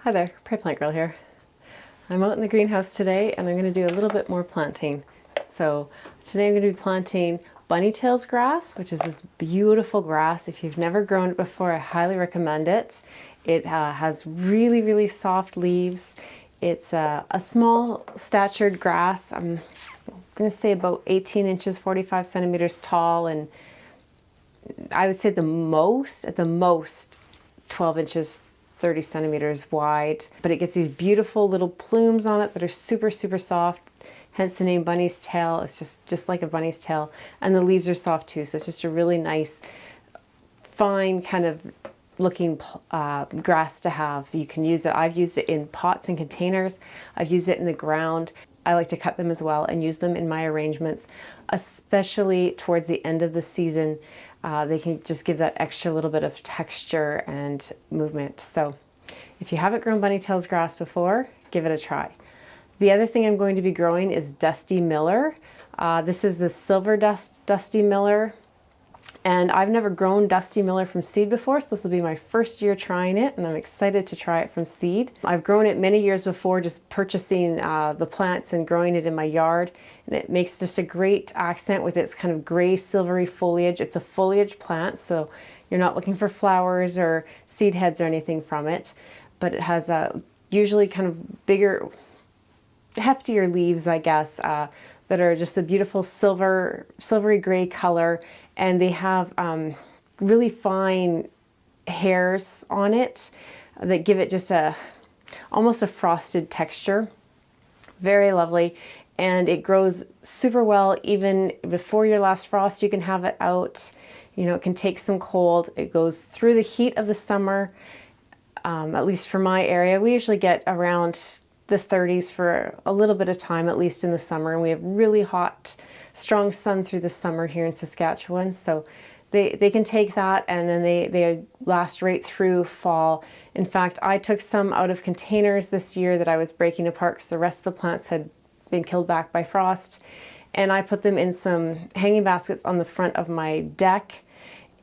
Hi there, Prairie Plant Girl here. I'm out in the greenhouse today and I'm going to do a little bit more planting. So today I'm going to be planting bunny tails grass, which is this beautiful grass. If you've never grown it before, I highly recommend it. It has really soft leaves. It's a small statured grass. I'm going to say about 18 inches, 45 centimeters tall, and I would say at the most 12 inches, 30 centimeters wide, but it gets these beautiful little plumes on it that are super soft, hence the name bunny's tail. It's just like a bunny's tail, and the leaves are soft too, so it's just a really nice fine kind of looking grass to have. You can use it. I've used it in pots and containers. I've used it in the ground. I like to cut them as well and use them in my arrangements, especially towards the end of the season. They can just give that extra little bit of texture and movement. So if you haven't grown bunny tails grass before, give it a try. The other thing I'm going to be growing is Dusty Miller. This is the silver Dusty Miller. And I've never grown Dusty Miller from seed before, so this will be my first year trying it, and I'm excited to try it from seed. I've grown it many years before, just purchasing the plants and growing it in my yard, and it makes just a great accent with its kind of gray silvery foliage. It's a foliage plant, so you're not looking for flowers or seed heads or anything from it, but it has usually kind of bigger, heftier leaves, I guess, that are just a beautiful silvery gray color, and they have really fine hairs on it that give it just almost a frosted texture. Very lovely, and it grows super well even before your last frost. You can have it out. You know, it can take some cold. It goes through the heat of the summer. At least for my area, we usually get around the 30s for a little bit of time, at least in the summer, and we have really hot, strong sun through the summer here in Saskatchewan, so they can take that, and then they last right through fall. In fact, I took some out of containers this year that I was breaking apart because the rest of the plants had been killed back by frost, and I put them in some hanging baskets on the front of my deck,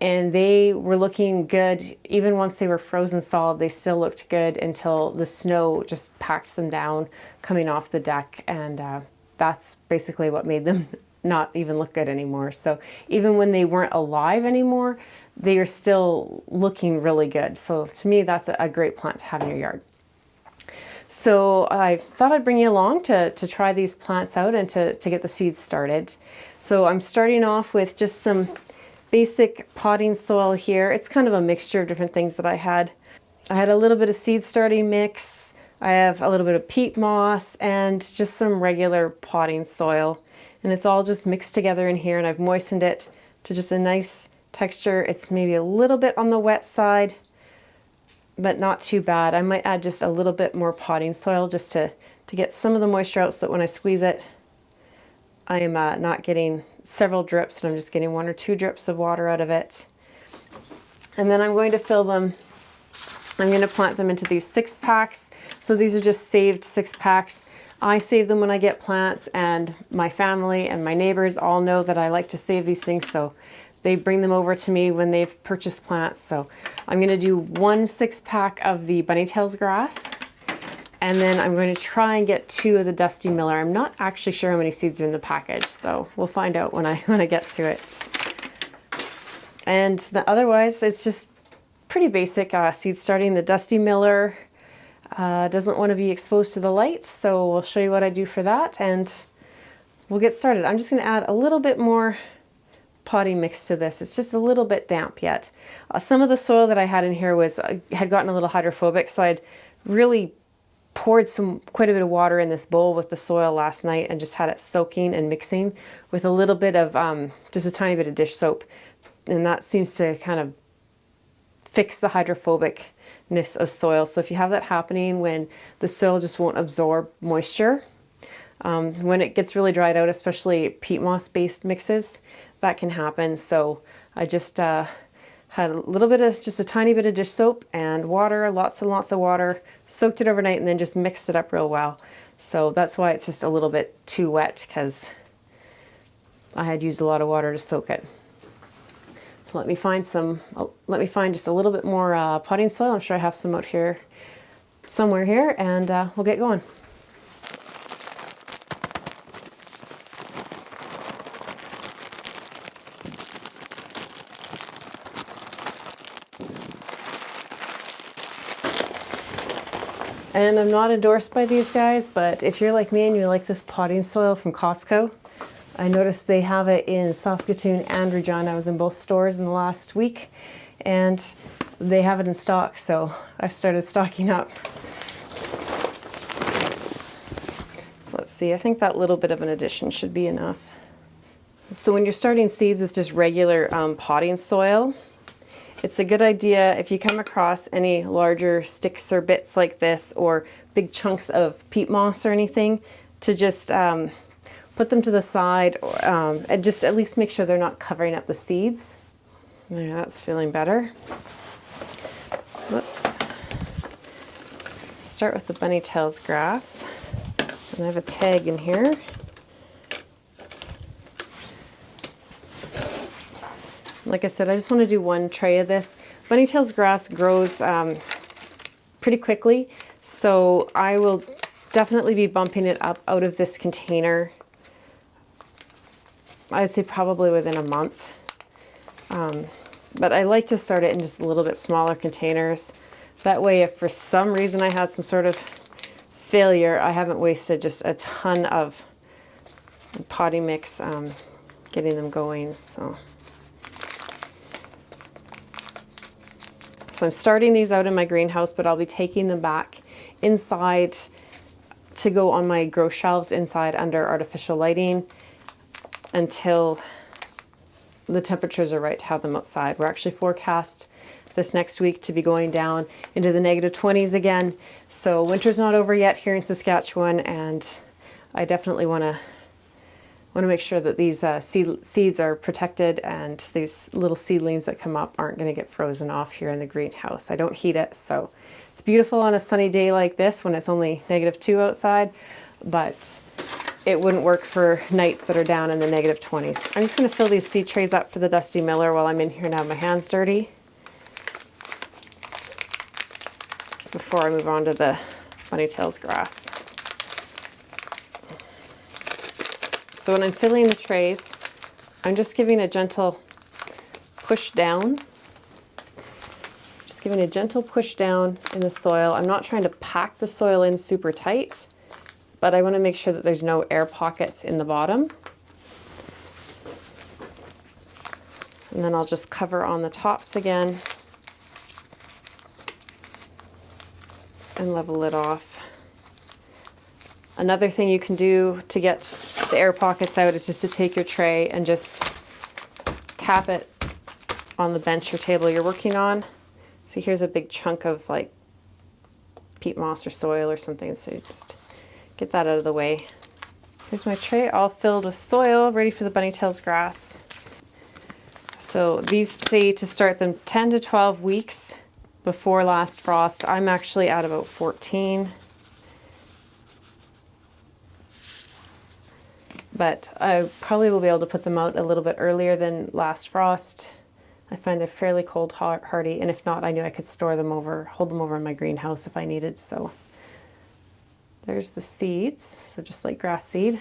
and they were looking good. Even once they were frozen solid, they still looked good until the snow just packed them down coming off the deck, and that's basically what made them not even look good anymore. So even when they weren't alive anymore, they are still looking really good. So to me, that's a great plant to have in your yard. So I thought I'd bring you along to try these plants out and to get the seeds started. So I'm starting off with just some basic potting soil here. It's kind of a mixture of different things that I had. I had a little bit of seed starting mix. I have a little bit of peat moss and just some regular potting soil. And it's all just mixed together in here, and I've moistened it to just a nice texture. It's maybe a little bit on the wet side, but not too bad. I might add just a little bit more potting soil just to get some of the moisture out, so that when I squeeze it, I am not getting several drips, and I'm just getting 1 or 2 drips of water out of it. And then I'm going to fill them. I'm going to plant them into these 6-packs. So these are just saved 6-packs. I save them when I get plants, and my family and my neighbors all know that I like to save these things, so they bring them over to me when they've purchased plants. So I'm going to do 1 6-pack of the bunny tails grass, and then I'm going to try and get 2 of the Dusty Miller. I'm not actually sure how many seeds are in the package, so we'll find out when I get to it. And otherwise, it's just pretty basic seed starting. The Dusty Miller doesn't want to be exposed to the light, so we'll show you what I do for that, and we'll get started. I'm just going to add a little bit more potting mix to this. It's just a little bit damp yet. Some of the soil that I had in here had gotten a little hydrophobic, so I'd really poured quite a bit of water in this bowl with the soil last night and just had it soaking and mixing with a little bit of just a tiny bit of dish soap, and that seems to kind of fix the hydrophobicness of soil. So if you have that happening when the soil just won't absorb moisture, when it gets really dried out, especially peat moss based mixes, that can happen. So I just had a little bit of, just a tiny bit of dish soap and water, lots and lots of water, soaked it overnight, and then just mixed it up real well. So that's why it's just a little bit too wet, because I had used a lot of water to soak it. So let me find just a little bit more potting soil. I'm sure I have some out here somewhere here, and we'll get going. And I'm not endorsed by these guys, but if you're like me and you like this potting soil from Costco, I noticed they have it in Saskatoon and Regina. I was in both stores in the last week, and they have it in stock, so I started stocking up. So let's see, I think that little bit of an addition should be enough. So when you're starting seeds with just regular potting soil, it's a good idea if you come across any larger sticks or bits like this, or big chunks of peat moss or anything, to just put them to the side, and just at least make sure they're not covering up the seeds. Yeah, that's feeling better. So let's start with the bunny tails grass. And I have a tag in here. Like I said, I just want to do one tray of this. Bunny tails grass grows pretty quickly, so I will definitely be bumping it up out of this container. I'd say probably within a month. But I like to start it in just a little bit smaller containers. That way, if for some reason I had some sort of failure, I haven't wasted just a ton of potting mix getting them going. So I'm starting these out in my greenhouse, but I'll be taking them back inside to go on my grow shelves inside under artificial lighting until the temperatures are right to have them outside. We're actually forecast this next week to be going down into the -20s again. So winter's not over yet here in Saskatchewan, and I definitely want to make sure that these seeds are protected, and these little seedlings that come up aren't going to get frozen off here in the greenhouse. I don't heat it, so it's beautiful on a sunny day like this when it's only -2 outside, but it wouldn't work for nights that are down in the -20s. I'm just going to fill these seed trays up for the Dusty Miller while I'm in here and have my hands dirty before I move on to the bunny tails grass. So when I'm filling the trays, I'm just giving a gentle push down. Just giving a gentle push down in the soil. I'm not trying to pack the soil in super tight, but I want to make sure that there's no air pockets in the bottom. And then I'll just cover on the tops again and level it off. Another thing you can do to get the air pockets out is just to take your tray and just tap it on the bench or table you're working on. See, here's a big chunk of like peat moss or soil or something, so you just get that out of the way. Here's my tray all filled with soil, ready for the bunny tails grass. So these say to start them 10 to 12 weeks before last frost. I'm actually at about 14. But I probably will be able to put them out a little bit earlier than last frost. I find they're fairly cold hardy, and if not, I knew I could store them hold them over in my greenhouse if I needed. So there's the seeds, so just like grass seed.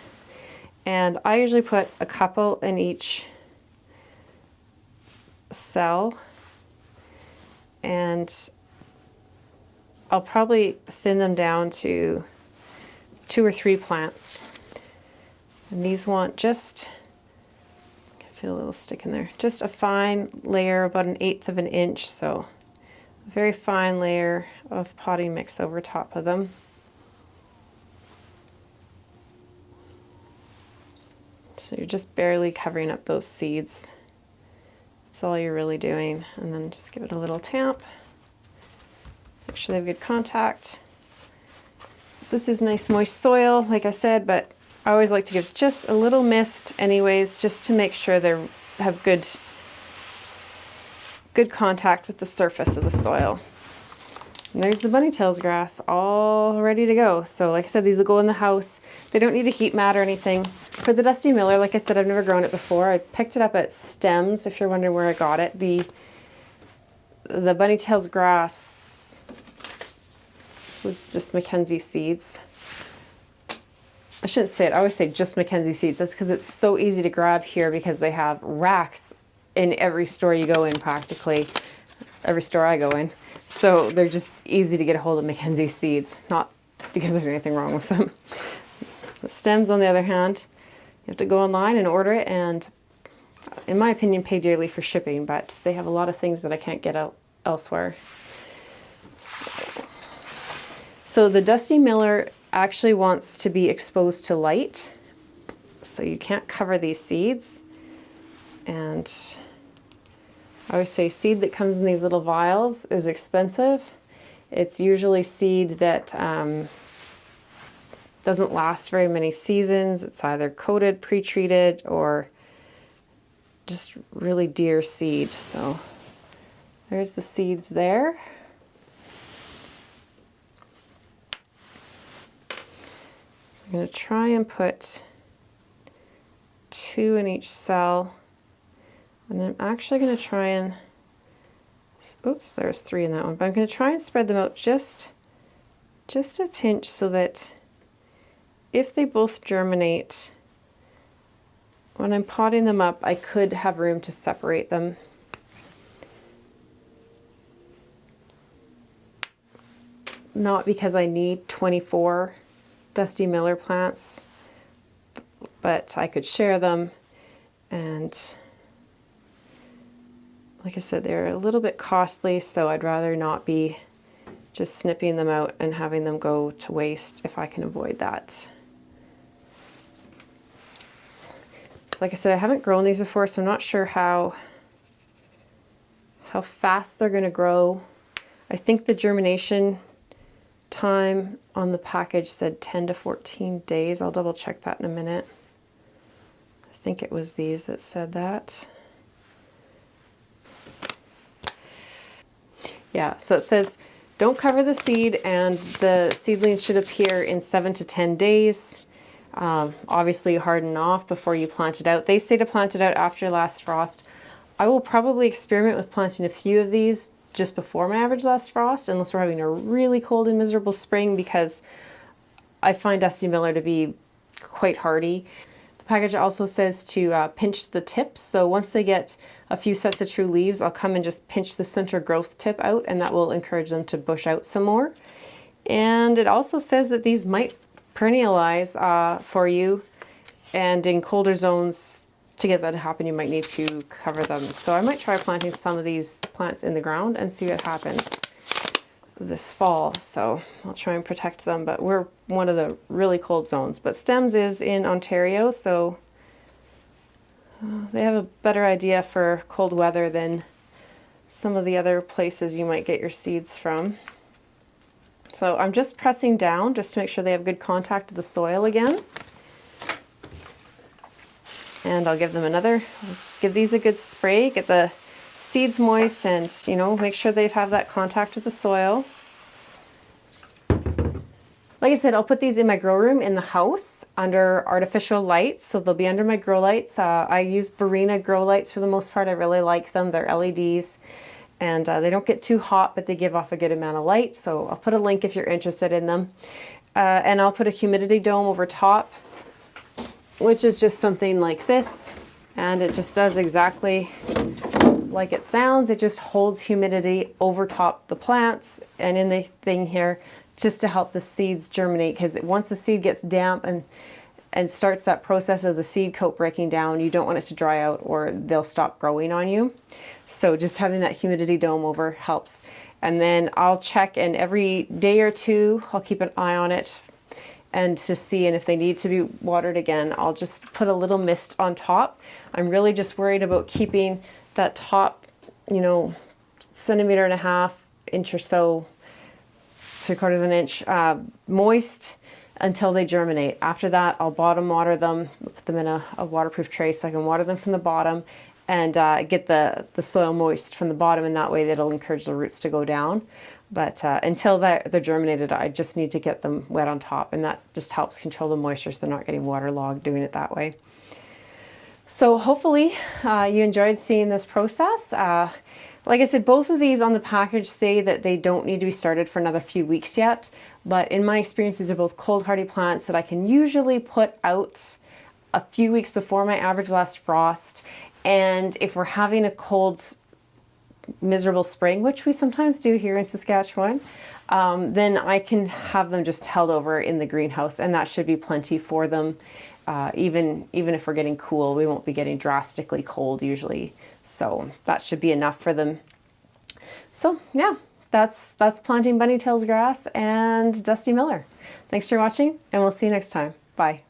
And I usually put a couple in each cell, and I'll probably thin them down to 2 or 3 plants. And these want just, I feel a little stick in there, just a fine layer, about 1/8 of an inch, so a very fine layer of potting mix over top of them. So you're just barely covering up those seeds. That's all you're really doing. And then just give it a little tamp. Make sure they have good contact. This is nice moist soil, like I said, but I always like to give just a little mist anyways, just to make sure they have good contact with the surface of the soil. And there's the bunny tails grass all ready to go. So like I said, these will go in the house. They don't need a heat mat or anything. For the Dusty Miller, like I said, I've never grown it before. I picked it up at Stems, if you're wondering where I got it. The bunny tails grass was just Mackenzie seeds. I shouldn't say it, I always say just Mackenzie seeds. That's because it's so easy to grab here because they have racks in every store you go in, practically. Every store I go in. So they're just easy to get a hold of Mackenzie seeds, not because there's anything wrong with them. The stems, on the other hand, you have to go online and order it, and in my opinion, pay dearly for shipping, but they have a lot of things that I can't get elsewhere. So the Dusty Miller actually wants to be exposed to light, so you can't cover these seeds. And I always say seed that comes in these little vials is expensive. It's usually seed that doesn't last very many seasons. It's either coated, pre-treated, or just really dear seed. So there's the seeds there. So I'm going to try and put 2 in each cell. And I'm actually going to try and, oops, there's 3 in that one, but I'm going to try and spread them out just a tinch so that if they both germinate, when I'm potting them up, I could have room to separate them. Not because I need 24 Dusty Miller plants, but I could share them. And like I said, they're a little bit costly, so I'd rather not be just snipping them out and having them go to waste if I can avoid that. So like I said, I haven't grown these before, so I'm not sure how fast they're going to grow. I think the germination time on the package said 10 to 14 days. I'll double check that in a minute. I think it was these that said that. Yeah, so it says don't cover the seed, and the seedlings should appear in 7 to 10 days. Obviously harden off before you plant it out. They say to plant it out after last frost. I will probably experiment with planting a few of these just before my average last frost, unless we're having a really cold and miserable spring, because I find Dusty Miller to be quite hardy. The package also says to pinch the tips, so once they get a few sets of true leaves, I'll come and just pinch the center growth tip out, and that will encourage them to bush out some more. And it also says that these might perennialize for you, and in colder zones, to get that to happen, you might need to cover them. So I might try planting some of these plants in the ground and see what happens this fall. So I'll try and protect them, but we're one of the really cold zones. But Stems is in Ontario, so they have a better idea for cold weather than some of the other places you might get your seeds from. So I'm just pressing down just to make sure they have good contact with the soil again. And I'll give these a good spray, get the seeds moist, and make sure they have that contact with the soil. Like I said, I'll put these in my grow room in the house under artificial lights, so they'll be under my grow lights. I use Barina grow lights for the most part. I really like them. They're LEDs, and they don't get too hot, but they give off a good amount of light. So I'll put a link if you're interested in them. And I'll put a humidity dome over top, which is just something like this, and it just does exactly like it sounds. It just holds humidity over top the plants and in the thing here, just to help the seeds germinate, because once the seed gets damp and starts that process of the seed coat breaking down, you don't want it to dry out or they'll stop growing on you. So just having that humidity dome over helps. And then I'll check, and every day or two I'll keep an eye on it and to see, and if they need to be watered again, I'll just put a little mist on top. I'm really just worried about keeping that top, 1.5 centimeters, inch or so, 3/4 of an inch, moist until they germinate. After that, I'll bottom water them, put them in a waterproof tray so I can water them from the bottom and get the soil moist from the bottom, and that way that'll encourage the roots to go down. But until they're germinated, I just need to get them wet on top, and that just helps control the moisture so they're not getting waterlogged doing it that way. So hopefully you enjoyed seeing this process. Like I said, both of these on the package say that they don't need to be started for another few weeks yet, but in my experience, these are both cold hardy plants that I can usually put out a few weeks before my average last frost. And if we're having a cold, miserable spring, which we sometimes do here in Saskatchewan, then I can have them just held over in the greenhouse, and that should be plenty for them. Even if we're getting cool, we won't be getting drastically cold usually. So that should be enough for them. So yeah, that's planting bunny tails grass and Dusty Miller. Thanks for watching, and we'll see you next time. Bye.